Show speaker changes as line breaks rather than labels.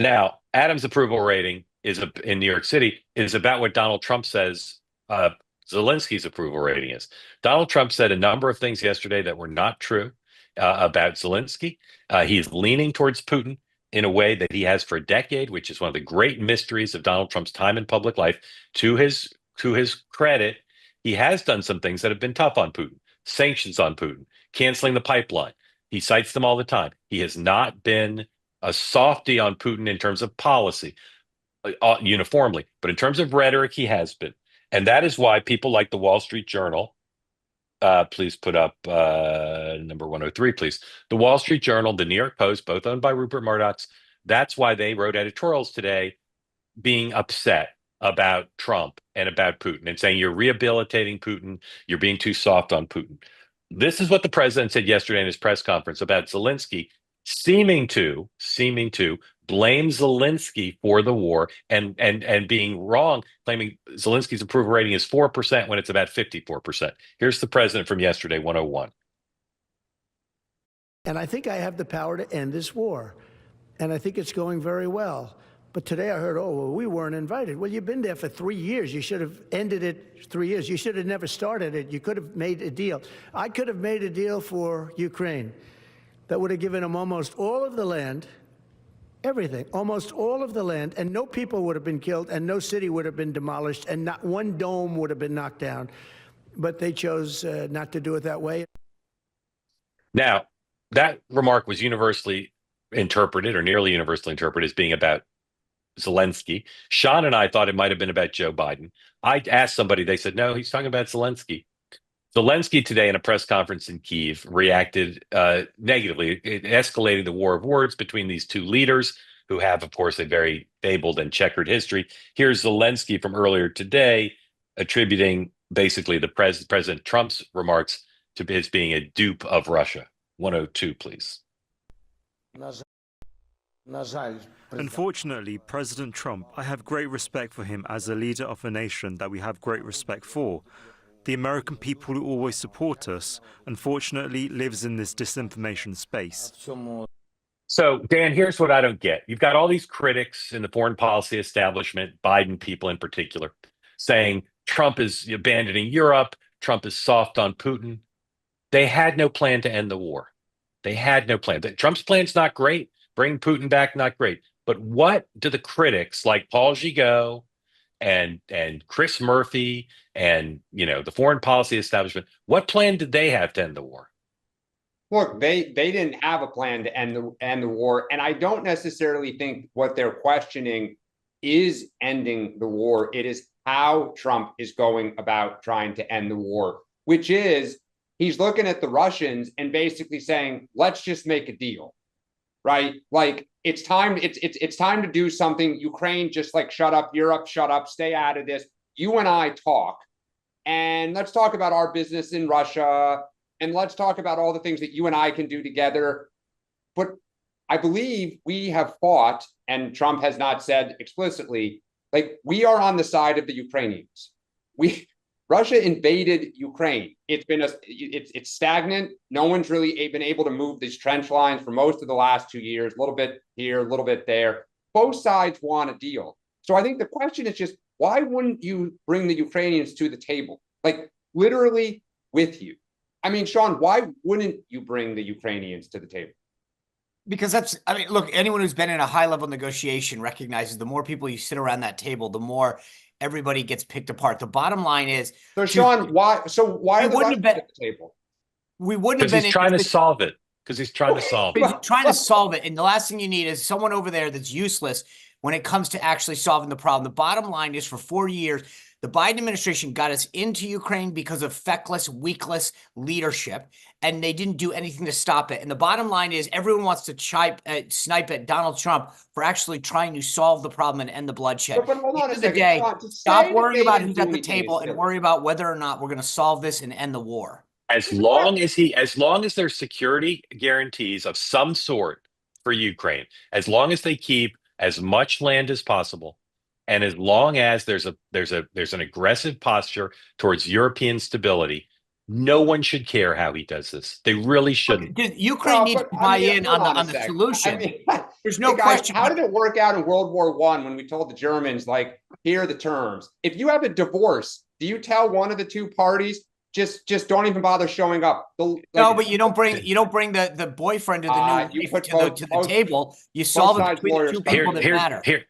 Now, Adams' approval rating in New York City is about what Donald Trump says Zelensky's approval rating is. Donald Trump said a number of things yesterday that were not true about Zelensky. He's leaning towards Putin in a way that he has for a decade, which is one of the great mysteries of Donald Trump's time in public life. To his credit, he has done some things that have been tough on Putin, sanctions on Putin, canceling the pipeline. He cites them all the time. He has not been a softy on Putin in terms of policy uniformly, but in terms of rhetoric, he has been. And that is why people like the Wall Street Journal, please put up number 103, please. The Wall Street Journal, the New York Post, both owned by Rupert Murdoch's, that's why they wrote editorials today being upset about Trump and about Putin and saying you're rehabilitating Putin, you're being too soft on Putin. This is what the president said yesterday in his press conference about Zelensky seeming to blame Zelensky for the war and being wrong, claiming Zelensky's approval rating is 4% when it's about 54%. Here's the president from yesterday, 101.
And I think I have the power to end this war. And I think it's going very well. But today I heard, oh, well, we weren't invited. Well, you've been there for 3 years. You should have ended it 3 years. You should have never started it. You could have made a deal. I could have made a deal for Ukraine that would have given them almost all of the land, everything, almost all of the land, and no people would have been killed, and no city would have been demolished, and not one dome would have been knocked down. But they chose not to do it that way.
Now, that remark was universally interpreted, or nearly universally interpreted, as being about Zelensky. Sean and I thought it might have been about Joe Biden. I asked somebody, they said, no, he's talking about Zelensky. Zelensky today in a press conference in Kyiv reacted negatively, escalating the war of words between these two leaders who have, of course, a very fabled and checkered history. Here's Zelensky from earlier today attributing basically the President Trump's remarks to his being a dupe of Russia. 102, please.
Unfortunately, President Trump, I have great respect for him as a leader of a nation that we have great respect for. The American people who always support us, unfortunately, lives in this disinformation space.
So, Dan, here's what I don't get. You've got all these critics in the foreign policy establishment, Biden people in particular, saying Trump is abandoning Europe, Trump is soft on Putin. They had no plan to end the war. They had no plan. Trump's plan's not great. Bring Putin back, not great. But what do the critics like Paul Gigot and Chris Murphy and the foreign policy establishment, what plan did they have to end the war?
Look, they didn't have a plan to end the war, and I don't necessarily think what they're questioning is ending the war. It is how Trump is going about trying to end the war, which is he's looking at the Russians and basically saying, let's just make a deal, right? Like it's time to do something. Ukraine, just like shut up, Europe, shut up, stay out of this. You and I talk, and let's talk about our business in Russia, and let's talk about all the things that you and I can do together. But I believe we have fought, and Trump has not said explicitly, like we are on the side of the Ukrainians. Russia invaded Ukraine. It's stagnant. No one's really been able to move these trench lines for most of the last 2 years, a little bit here, a little bit there. Both sides want a deal. So I think the question is just, why wouldn't you bring the Ukrainians to the table? Like literally with you. I mean, Sean, why wouldn't you bring the Ukrainians to the table?
Because look, anyone who's been in a high-level negotiation recognizes the more people you sit around that table, the more everybody gets picked apart. The bottom line is,
so Sean, why are the Russians at the table?
We wouldn't have been.
Because he's trying to solve it. Because he's trying to solve it.
He's trying to solve it, and the last thing you need is someone over there that's useless when it comes to actually solving the problem. The bottom line is, for 4 years, the Biden administration got us into Ukraine because of feckless, weakless leadership, and they didn't do anything to stop it. And the bottom line is everyone wants to snipe at Donald Trump for actually trying to solve the problem and end the bloodshed.
But hold on a second.
Day, stop worrying about who's at the table and worry about whether or not we're going to solve this and end the war.
As long as there's security guarantees of some sort for Ukraine, as long as they keep as much land as possible, and as long as there's an aggressive posture towards European stability, no one should care how he does this. They really shouldn't.
Ukraine needs to buy in on the solution. There's no
Hey guys,
question.
how did it work out in World War I when we told the Germans, like, here are the terms? If you have a divorce, do you tell one of the two parties, just don't even bother showing up?
No, but you don't bring the boyfriend or the new
you
wife
put
to the table. You solve it
sides
between the
lawyers
two
come
people
to
that
you.
matter.